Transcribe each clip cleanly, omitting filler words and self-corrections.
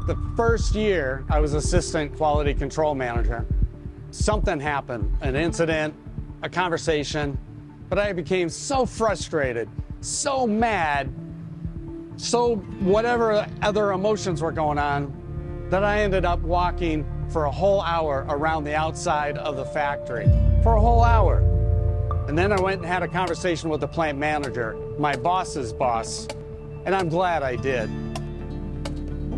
fact, the first year I was assistant quality control manager, something happened, an incident, a conversation, but I became so frustrated, so mad, so whatever other emotions were going on, that I ended up walking for a whole hour around the outside of the factory, for a whole hour. And then I went and had a conversation with the plant manager, my boss's boss, and I'm glad I did.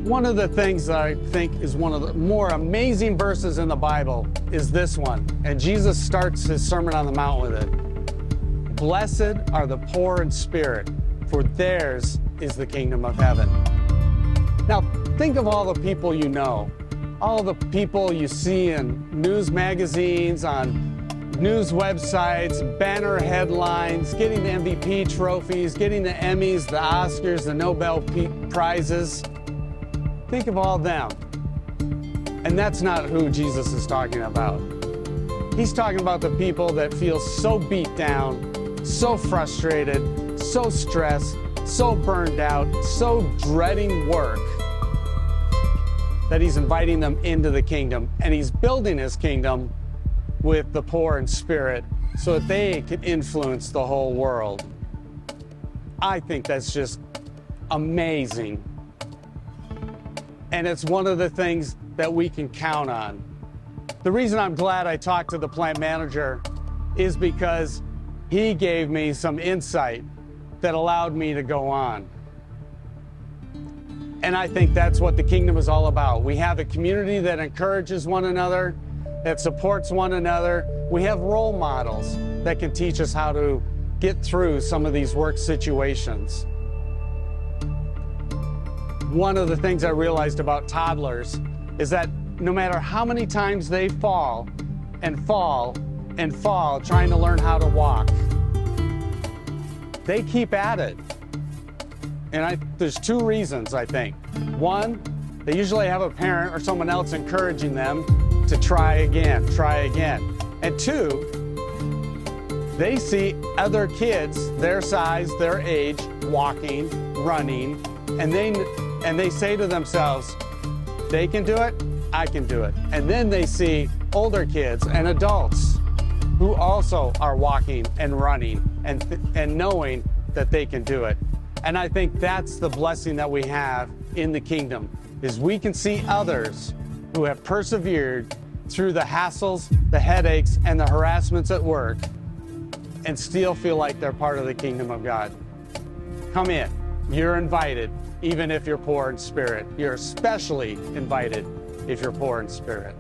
One of the things that I think is one of the more amazing verses in the Bible is this one, and Jesus starts his Sermon on the Mount with it. Blessed are the poor in spirit, for theirs is the kingdom of heaven. Now, think of all the people you know, all the people you see in news magazines, on news websites, banner headlines, getting the MVP trophies, getting the Emmys, the Oscars, the Nobel Prizes. Think of all them. And that's not who Jesus is talking about. He's talking about the people that feel so beat down, so frustrated, so stressed, so burned out, so dreading work, that he's inviting them into the kingdom. And he's building his kingdom with the poor in spirit so that they can influence the whole world. I think that's just amazing. And it's one of the things that we can count on. The reason I'm glad I talked to the plant manager is because he gave me some insight that allowed me to go on. And I think that's what the kingdom is all about. We have a community that encourages one another, that supports one another. We have role models that can teach us how to get through some of these work situations. One of the things I realized about toddlers is that no matter how many times they fall and fall and fall trying to learn how to walk, they keep at it. And there's two reasons, I think. One, they usually have a parent or someone else encouraging them to try again, try again. And two, they see other kids their size, their age, walking, running, and they say to themselves, they can do it, I can do it. And then they see older kids and adults who also are walking and running and knowing that they can do it. And I think that's the blessing that we have in the kingdom, is we can see others who have persevered through the hassles, the headaches, and the harassments at work and still feel like they're part of the kingdom of God. Come in. You're invited, even if you're poor in spirit. You're especially invited if you're poor in spirit.